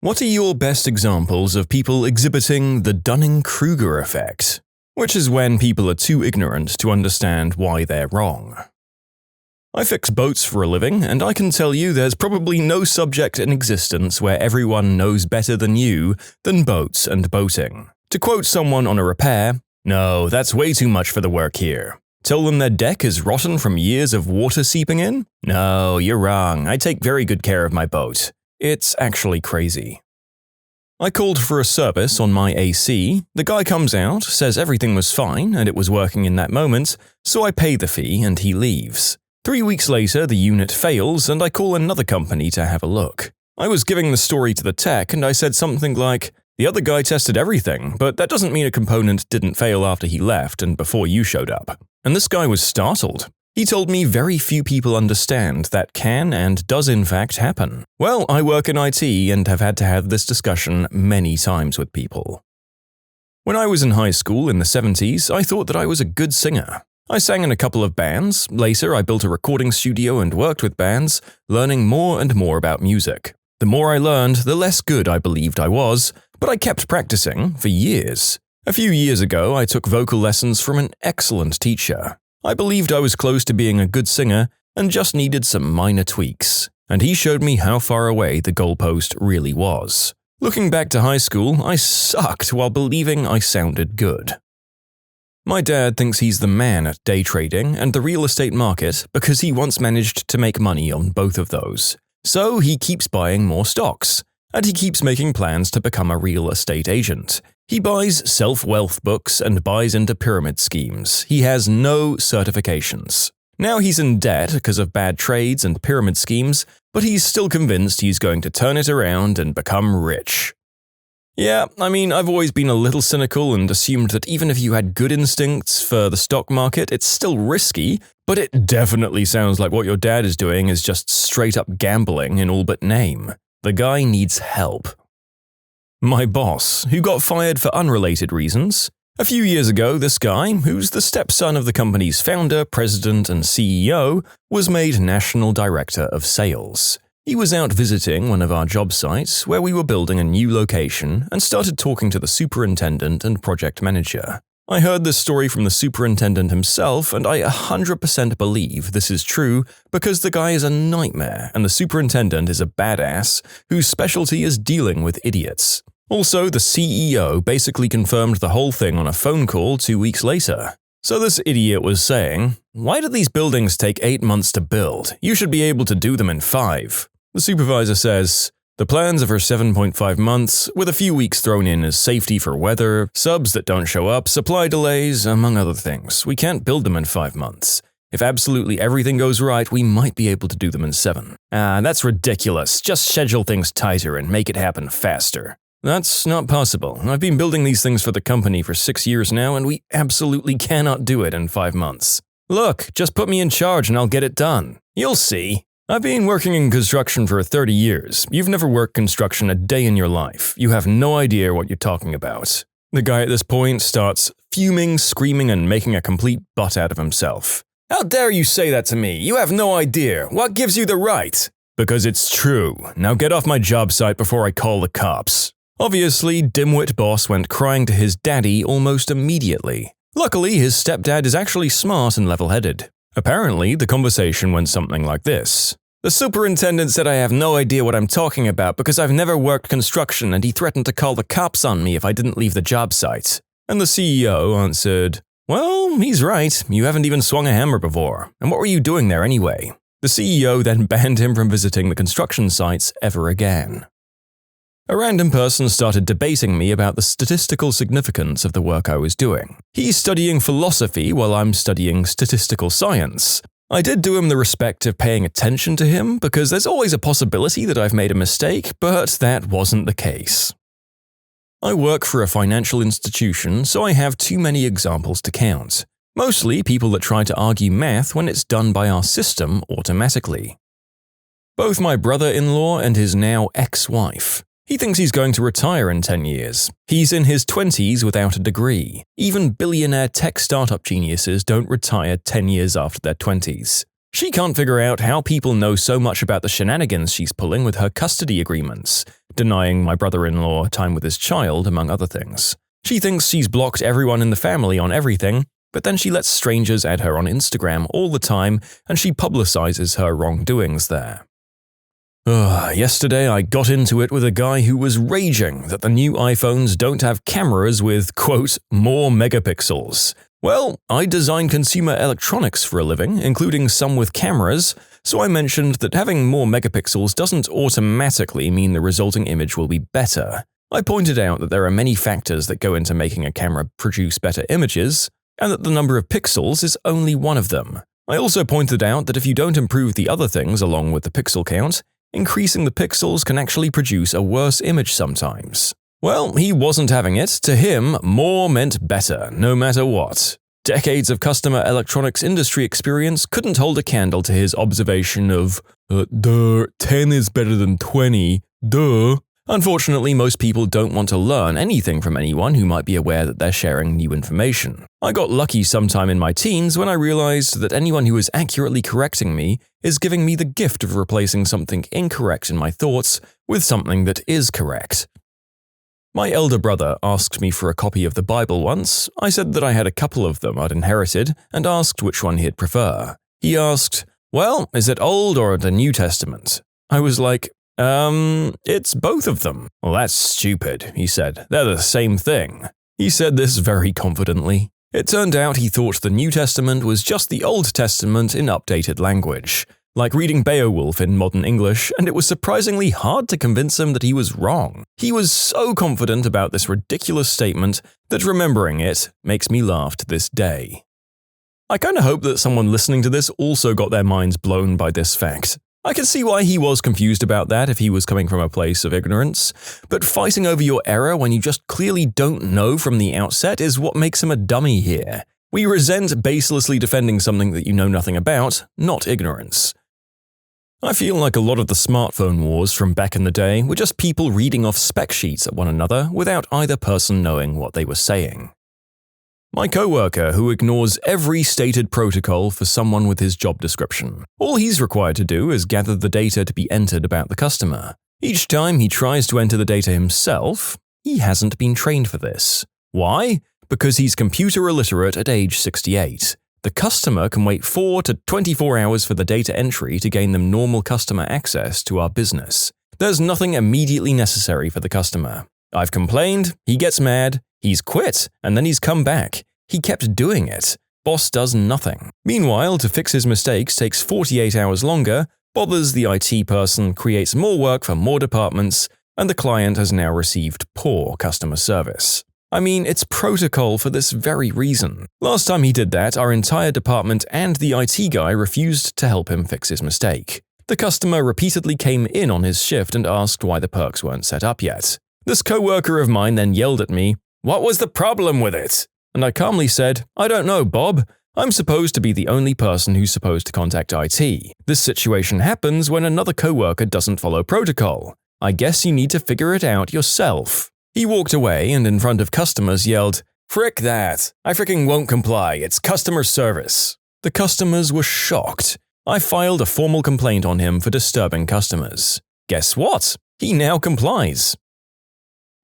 What are your best examples of people exhibiting the Dunning-Kruger effect, which is when people are too ignorant to understand why they're wrong? I fix boats for a living, and I can tell you there's probably no subject in existence where everyone knows better than you than boats and boating. To quote someone on a repair, "No, that's way too much for the work here. Tell them their deck is rotten from years of water seeping in? No, you're wrong. I take very good care of my boat. It's actually crazy." I called for a service on my AC, the guy comes out, says everything was fine and it was working in that moment, so I pay the fee and he leaves. 3 weeks later, the unit fails and I call another company to have a look. I was giving the story to the tech and I said something like, "The other guy tested everything, but that doesn't mean a component didn't fail after he left and before you showed up." And this guy was startled. He told me very few people understand that can and does in fact happen. Well, I work in IT and have had to have this discussion many times with people. When I was in high school in the 70s, I thought that I was a good singer. I sang in a couple of bands. Later, I built a recording studio and worked with bands, learning more and more about music. The more I learned, the less good I believed I was, but I kept practicing for years. A few years ago, I took vocal lessons from an excellent teacher. I believed I was close to being a good singer and just needed some minor tweaks, and he showed me how far away the goalpost really was. Looking back to high school, I sucked while believing I sounded good. My dad thinks he's the man at day trading and the real estate market because he once managed to make money on both of those. So he keeps buying more stocks, and he keeps making plans to become a real estate agent. He buys self-wealth books and buys into pyramid schemes. He has no certifications. Now he's in debt because of bad trades and pyramid schemes, but he's still convinced he's going to turn it around and become rich. Yeah, I've always been a little cynical and assumed that even if you had good instincts for the stock market, it's still risky, but it definitely sounds like what your dad is doing is just straight-up gambling in all but name. The guy needs help. My boss, who got fired for unrelated reasons. A few years ago, this guy, who's the stepson of the company's founder, president, and CEO, was made national director of sales. He was out visiting one of our job sites where we were building a new location and started talking to the superintendent and project manager. I heard this story from the superintendent himself, and I 100% believe this is true because the guy is a nightmare and the superintendent is a badass whose specialty is dealing with idiots. Also, the CEO basically confirmed the whole thing on a phone call 2 weeks later. So this idiot was saying, "Why do these buildings take 8 months to build? You should be able to do them in 5. The supervisor says, "The plans are for 7.5 months, with a few weeks thrown in as safety for weather, subs that don't show up, supply delays, among other things. We can't build them in 5 months. If absolutely everything goes right, we might be able to do them in 7. That's ridiculous. Just schedule things tighter and make it happen faster." That's not possible. I've been building these things for the company for 6 years now, and we absolutely cannot do it in 5 months. Look, just put me in charge and I'll get it done. You'll see. I've been working in construction for 30 years. You've never worked construction a day in your life. You have no idea what you're talking about. The guy at this point starts fuming, screaming, and making a complete butt out of himself. "How dare you say that to me? You have no idea. What gives you the right?" "Because it's true. Now get off my job site before I call the cops." Obviously, dimwit boss went crying to his daddy almost immediately. Luckily, his stepdad is actually smart and level-headed. Apparently, the conversation went something like this. "The superintendent said I have no idea what I'm talking about because I've never worked construction and he threatened to call the cops on me if I didn't leave the job site." And the CEO answered, "Well, he's right. You haven't even swung a hammer before. And what were you doing there anyway?" The CEO then banned him from visiting the construction sites ever again. A random person started debating me about the statistical significance of the work I was doing. He's studying philosophy while I'm studying statistical science. I did do him the respect of paying attention to him because there's always a possibility that I've made a mistake, but that wasn't the case. I work for a financial institution, so I have too many examples to count. Mostly people that try to argue math when it's done by our system automatically. Both my brother-in-law and his now ex-wife. He thinks he's going to retire in 10 years. He's in his 20s without a degree. Even billionaire tech startup geniuses don't retire 10 years after their 20s. She can't figure out how people know so much about the shenanigans she's pulling with her custody agreements. denying my brother-in-law time with his child, among other things. She thinks she's blocked everyone in the family on everything, but then she lets strangers add her on Instagram all the time and she publicizes her wrongdoings there. Yesterday I got into it with a guy who was raging that the new iPhones don't have cameras with, quote, more megapixels. Well, I design consumer electronics for a living, including some with cameras, so I mentioned that having more megapixels doesn't automatically mean the resulting image will be better. I pointed out that there are many factors that go into making a camera produce better images, and that the number of pixels is only one of them. I also pointed out that if you don't improve the other things along with the pixel count, increasing the pixels can actually produce a worse image sometimes. Well, he wasn't having it. To him, more meant better, no matter what. Decades of customer electronics industry experience couldn't hold a candle to his observation of, 10 is better than 20, duh. Unfortunately, most people don't want to learn anything from anyone who might be aware that they're sharing new information. I got lucky sometime in my teens when I realized that anyone who is accurately correcting me is giving me the gift of replacing something incorrect in my thoughts with something that is correct. My elder brother asked me for a copy of the Bible once. I said that I had a couple of them I'd inherited and asked which one he'd prefer. He asked, "Well, is it Old or the New Testament?" I was like, it's both of them." "Well, that's stupid," he said. "They're the same thing." He said this very confidently. It turned out he thought the New Testament was just the Old Testament in updated language, like reading Beowulf in modern English, and it was surprisingly hard to convince him that he was wrong. He was so confident about this ridiculous statement that remembering it makes me laugh to this day. I kinda hope that someone listening to this also got their minds blown by this fact. I can see why he was confused about that if he was coming from a place of ignorance, but fighting over your error when you just clearly don't know from the outset is what makes him a dummy here. We resent baselessly defending something that you know nothing about, not ignorance. I feel like a lot of the smartphone wars from back in the day were just people reading off spec sheets at one another without either person knowing what they were saying. My coworker who ignores every stated protocol for someone with his job description. All he's required to do is gather the data to be entered about the customer. Each time he tries to enter the data himself, he hasn't been trained for this. Why? Because he's computer illiterate at age 68. The customer can wait 4 to 24 hours for the data entry to gain them normal customer access to our business. There's nothing immediately necessary for the customer. I've complained, he gets mad, he's quit, and then he's come back. He kept doing it. Boss does nothing. Meanwhile, to fix his mistakes takes 48 hours longer, bothers the IT person, creates more work for more departments, and the client has now received poor customer service. I mean, it's protocol for this very reason. Last time he did that, our entire department and the IT guy refused to help him fix his mistake. The customer repeatedly came in on his shift and asked why the perks weren't set up yet. This coworker of mine then yelled at me, "What was the problem with it?" And I calmly said, "I don't know, Bob. I'm supposed to be the only person who's supposed to contact IT. This situation happens when another coworker doesn't follow protocol. I guess you need to figure it out yourself." He walked away and in front of customers yelled, "Frick that. I fricking won't comply. It's customer service." The customers were shocked. I filed a formal complaint on him for disturbing customers. Guess what? He now complies.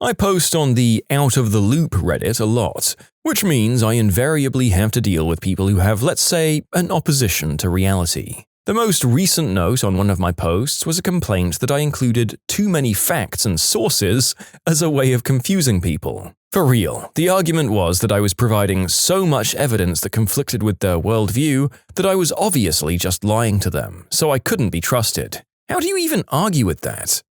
I post on the Out of the Loop Reddit a lot, which means I invariably have to deal with people who have, let's say, an opposition to reality. The most recent note on one of my posts was a complaint that I included too many facts and sources as a way of confusing people. For real, the argument was that I was providing so much evidence that conflicted with their worldview that I was obviously just lying to them, so I couldn't be trusted. How do you even argue with that?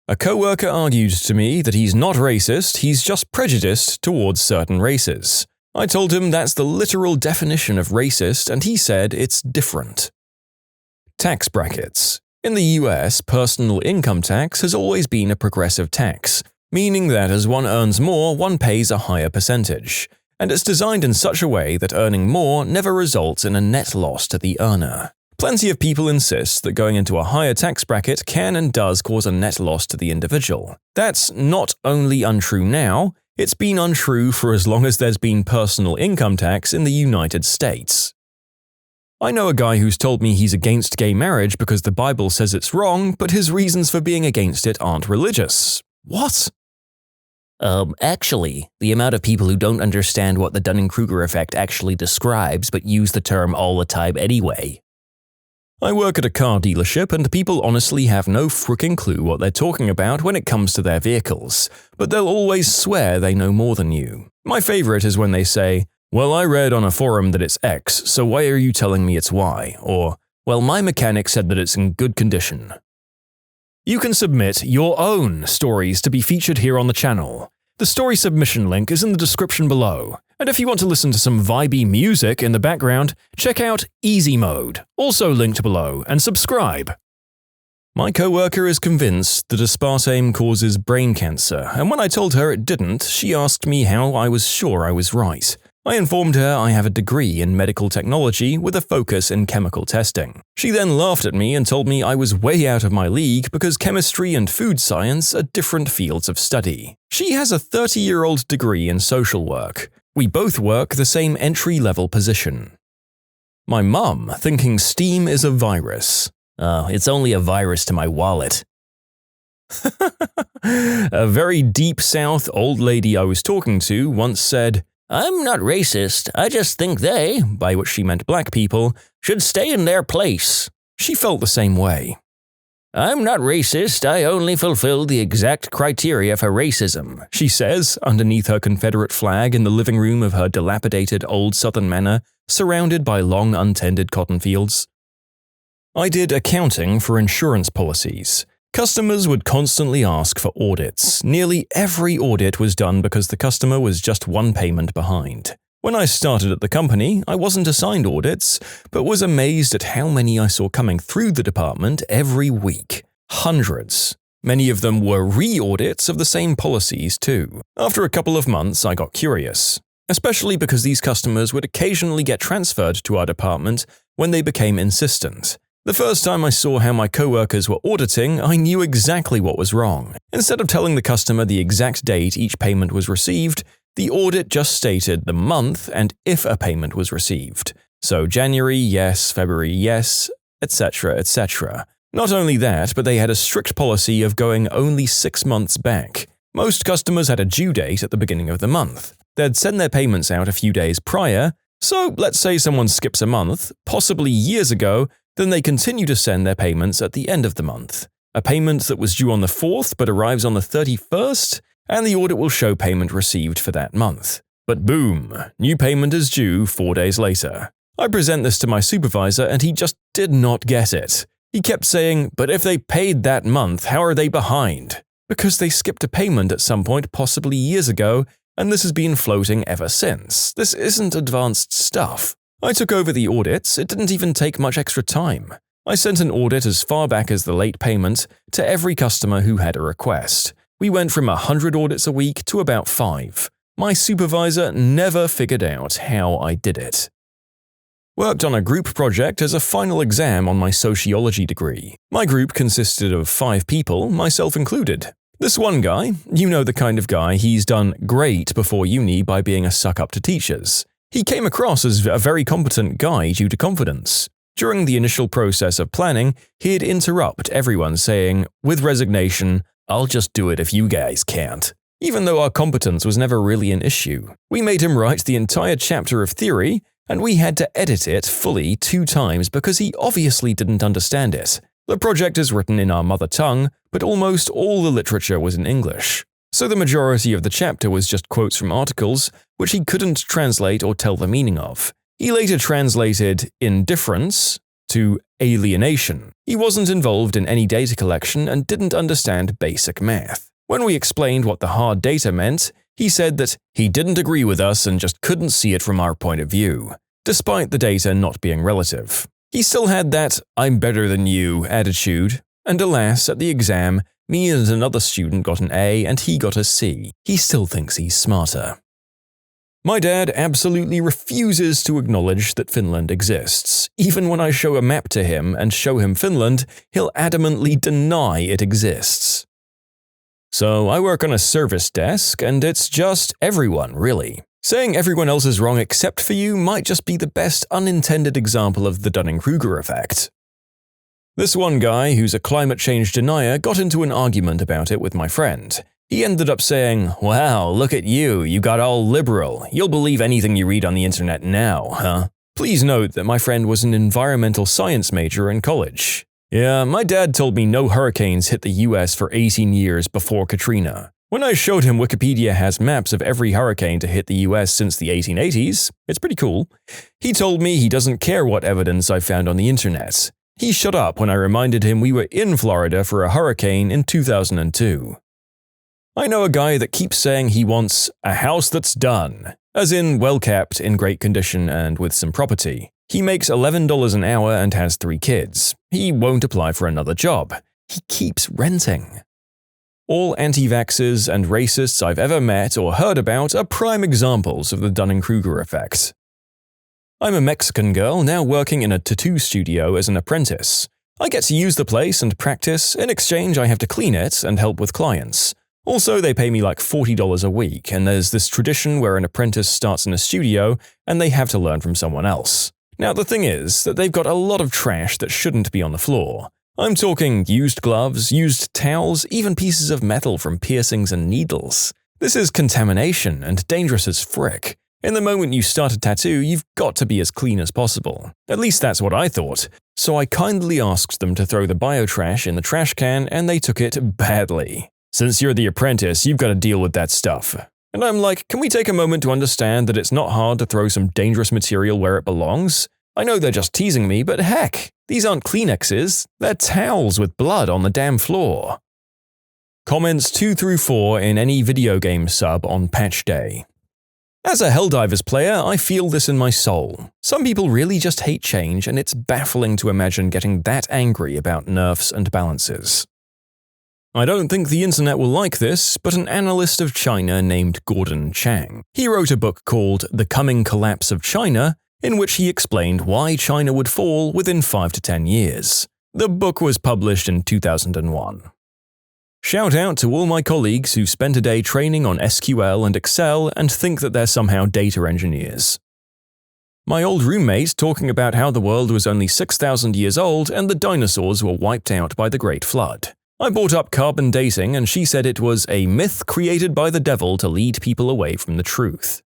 A coworker argued to me that he's not racist, he's just prejudiced towards certain races. I told him that's the literal definition of racist, and he said it's different. Tax brackets. In the US, personal income tax has always been a progressive tax, meaning that as one earns more, one pays a higher percentage, and it's designed in such a way that earning more never results in a net loss to the earner. Plenty of people insist that going into a higher tax bracket can and does cause a net loss to the individual. That's not only untrue now, it's been untrue for as long as there's been personal income tax in the United States. I know a guy who's told me he's against gay marriage because the Bible says it's wrong, but his reasons for being against it aren't religious. What? Actually, the amount of people who don't understand what the Dunning-Kruger effect actually describes but use the term all the time anyway. I work at a car dealership and people honestly have no fricking clue what they're talking about when it comes to their vehicles, but they'll always swear they know more than you. My favorite is when they say, "Well, I read on a forum that it's X, so why are you telling me it's Y?" Or, "Well, my mechanic said that it's in good condition." You can submit your own stories to be featured here on the channel. The story submission link is in the description below. And if you want to listen to some vibey music in the background, check out easymode, also linked below, and subscribe. My coworker is convinced that aspartame causes brain cancer, and when I told her it didn't, she asked me how I was sure I was right. I informed her I have a degree in medical technology with a focus in chemical testing. She then laughed at me and told me I was way out of my league because chemistry and food science are different fields of study. She has a 30-year-old degree in social work. We both work the same entry-level position. My mum thinking Steam is a virus. It's only a virus to my wallet. A very deep south old lady I was talking to once said, "I'm not racist, I just think they," by which she meant black people, "should stay in their place." She felt the same way. "I'm not racist, I only fulfill the exact criteria for racism," she says underneath her Confederate flag in the living room of her dilapidated old Southern manor, surrounded by long untended cotton fields. I did accounting for insurance policies. Customers would constantly ask for audits. Nearly every audit was done because the customer was just one payment behind. When I started at the company, I wasn't assigned audits, but was amazed at how many I saw coming through the department every week. Hundreds. Many of them were re-audits of the same policies too. After a couple of months, I got curious, especially because these customers would occasionally get transferred to our department when they became insistent. The first time I saw how my coworkers were auditing, I knew exactly what was wrong. Instead of telling the customer the exact date each payment was received, the audit just stated the month and if a payment was received. So January, yes, February, yes, etc., etc. Not only that, but they had a strict policy of going only 6 months back. Most customers had a due date at the beginning of the month. They'd send their payments out a few days prior, so let's say someone skips a month, possibly years ago, then they continue to send their payments at the end of the month. A payment that was due on the 4th but arrives on the 31st, and the audit will show payment received for that month. But boom, new payment is due 4 days later. I present this to my supervisor and he just did not get it. He kept saying, "But if they paid that month, how are they behind?" Because they skipped a payment at some point possibly years ago, and this has been floating ever since. This isn't advanced stuff. I took over the audits, it didn't even take much extra time. I sent an audit as far back as the late payment to every customer who had a request. We went from 100 audits a week to about 5. My supervisor never figured out how I did it. Worked on a group project as a final exam on my sociology degree. My group consisted of 5 people, myself included. This one guy, you know the kind of guy, he's done great before uni by being a suck-up to teachers. He came across as a very competent guy due to confidence. During the initial process of planning, he'd interrupt everyone saying, with resignation, "I'll just do it if you guys can't." Even though our competence was never really an issue. We made him write the entire chapter of theory, and we had to edit it fully 2 times because he obviously didn't understand it. The project is written in our mother tongue, but almost all the literature was in English. So the majority of the chapter was just quotes from articles, which he couldn't translate or tell the meaning of. He later translated indifference to alienation. He wasn't involved in any data collection and didn't understand basic math. When we explained what the hard data meant, he said that he didn't agree with us and just couldn't see it from our point of view, despite the data not being relative. He still had that "I'm better than you" attitude, and alas, at the exam, me and another student got an A and he got a C. He still thinks he's smarter. My dad absolutely refuses to acknowledge that Finland exists. Even when I show a map to him and show him Finland, he'll adamantly deny it exists. So I work on a service desk and it's just everyone, really. Saying everyone else is wrong except for you might just be the best unintended example of the Dunning-Kruger effect. This one guy, who's a climate change denier, got into an argument about it with my friend. He ended up saying, "Wow, look at you, you got all liberal. You'll believe anything you read on the internet now, huh?" Please note that my friend was an environmental science major in college. Yeah, my dad told me no hurricanes hit the US for 18 years before Katrina. When I showed him Wikipedia has maps of every hurricane to hit the US since the 1880s, it's pretty cool, he told me he doesn't care what evidence I found on the internet. He shut up when I reminded him we were in Florida for a hurricane in 2002. I know a guy that keeps saying he wants a house that's done, as in well-kept, in great condition, and with some property. He makes $11 an hour and has 3 kids. He won't apply for another job. He keeps renting. All anti-vaxxers and racists I've ever met or heard about are prime examples of the Dunning-Kruger effect. I'm a Mexican girl now working in a tattoo studio as an apprentice. I get to use the place and practice. In exchange, I have to clean it and help with clients. Also, they pay me like $40 a week, and there's this tradition where an apprentice starts in a studio and they have to learn from someone else. Now, the thing is that they've got a lot of trash that shouldn't be on the floor. I'm talking used gloves, used towels, even pieces of metal from piercings and needles. This is contamination and dangerous as frick. In the moment you start a tattoo, you've got to be as clean as possible. At least that's what I thought. So I kindly asked them to throw the biotrash in the trash can, and they took it badly. Since you're the apprentice, you've got to deal with that stuff. And I'm like, can we take a moment to understand that it's not hard to throw some dangerous material where it belongs? I know they're just teasing me, but heck, these aren't Kleenexes, they're towels with blood on the damn floor. Comments 2 through 4 in any video game sub on patch day. As a Helldivers player, I feel this in my soul. Some people really just hate change, and it's baffling to imagine getting that angry about nerfs and balances. I don't think the internet will like this, but an analyst of China named Gordon Chang. He wrote a book called The Coming Collapse of China, in which he explained why China would fall within 5 to 10 years. The book was published in 2001. Shout out to all my colleagues who spent a day training on SQL and Excel and think that they're somehow data engineers. My old roommate talking about how the world was only 6,000 years old and the dinosaurs were wiped out by the Great Flood. I brought up carbon dating and she said it was a myth created by the devil to lead people away from the truth.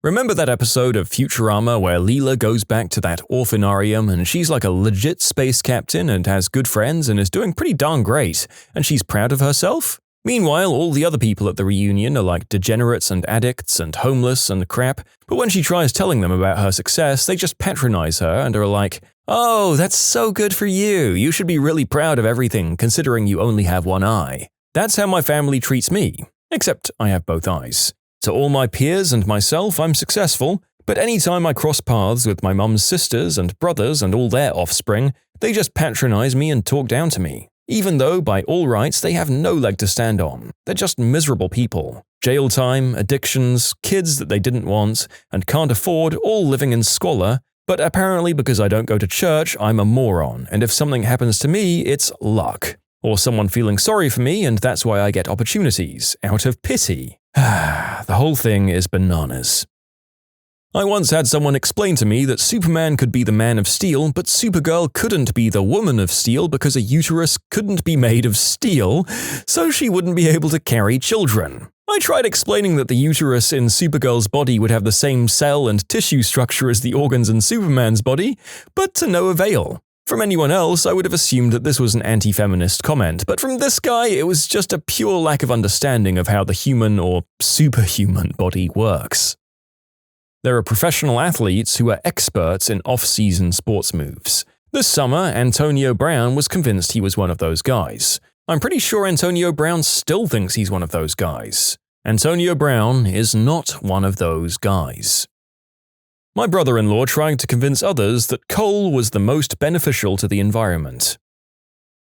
Remember that episode of Futurama where Leela goes back to that orphanarium and she's like a legit space captain and has good friends and is doing pretty darn great, and she's proud of herself? Meanwhile, all the other people at the reunion are like degenerates and addicts and homeless and crap, but when she tries telling them about her success, they just patronize her and are like, "Oh, that's so good for you. You should be really proud of everything considering you only have one eye." That's how my family treats me, except I have both eyes. To all my peers and myself, I'm successful, but anytime I cross paths with my mum's sisters and brothers and all their offspring, they just patronize me and talk down to me, even though by all rights they have no leg to stand on. They're just miserable people. Jail time, addictions, kids that they didn't want and can't afford, all living in squalor, but apparently because I don't go to church, I'm a moron, and if something happens to me, it's luck. Or someone feeling sorry for me and that's why I get opportunities, out of pity. The whole thing is bananas. I once had someone explain to me that Superman could be the Man of Steel, but Supergirl couldn't be the Woman of Steel because a uterus couldn't be made of steel, so she wouldn't be able to carry children. I tried explaining that the uterus in Supergirl's body would have the same cell and tissue structure as the organs in Superman's body, but to no avail. From anyone else, I would have assumed that this was an anti-feminist comment, but from this guy, it was just a pure lack of understanding of how the human or superhuman body works. There are professional athletes who are experts in off-season sports moves. This summer, Antonio Brown was convinced he was one of those guys. I'm pretty sure Antonio Brown still thinks he's one of those guys. Antonio Brown is not one of those guys. My brother-in-law tried to convince others that coal was the most beneficial to the environment.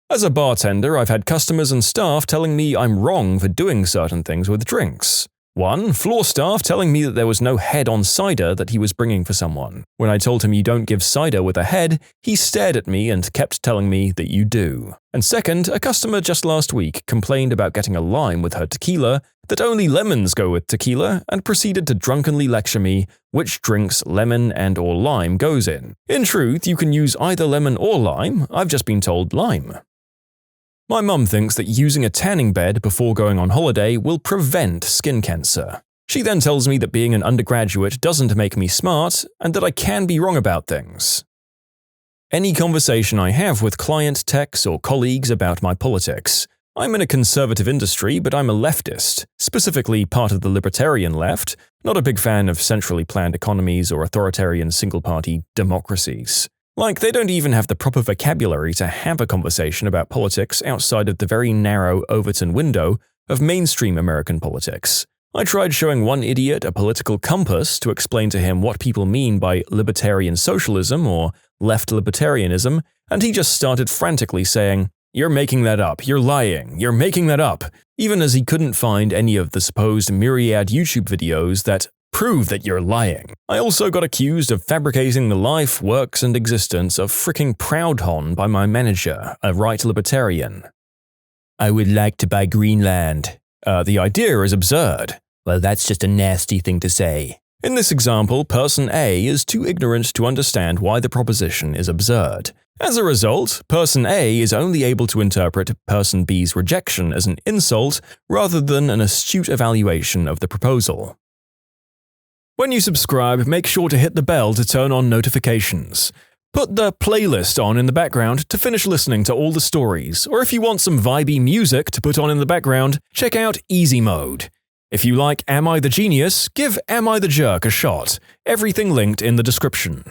As a bartender, I've had customers and staff telling me I'm wrong for doing certain things with drinks. 1. Floor staff telling me that there was no head on cider that he was bringing for someone. When I told him you don't give cider with a head, he stared at me and kept telling me that you do. And 2nd, a customer just last week complained about getting a lime with her tequila, that only lemons go with tequila, and proceeded to drunkenly lecture me which drinks lemon and or lime goes in. In truth, you can use either lemon or lime, I've just been told lime. My mum thinks that using a tanning bed before going on holiday will prevent skin cancer. She then tells me that being an undergraduate doesn't make me smart, and that I can be wrong about things. Any conversation I have with client techs or colleagues about my politics. I'm in a conservative industry, but I'm a leftist, specifically part of the libertarian left, not a big fan of centrally planned economies or authoritarian single-party democracies. Like, they don't even have the proper vocabulary to have a conversation about politics outside of the very narrow Overton window of mainstream American politics. I tried showing one idiot a political compass to explain to him what people mean by libertarian socialism or left libertarianism, and he just started frantically saying, "You're making that up, you're lying, you're making that up," even as he couldn't find any of the supposed myriad YouTube videos that prove that you're lying. I also got accused of fabricating the life, works, and existence of fricking Proudhon by my manager, a right libertarian. I would like to buy Greenland. The idea is absurd. Well, that's just a nasty thing to say. In this example, person A is too ignorant to understand why the proposition is absurd. As a result, person A is only able to interpret person B's rejection as an insult rather than an astute evaluation of the proposal. When you subscribe, make sure to hit the bell to turn on notifications. Put the playlist on in the background to finish listening to all the stories, or if you want some vibey music to put on in the background, check out easymode. If you like Am I the Genius, give Am I the Jerk a shot. Everything linked in the description.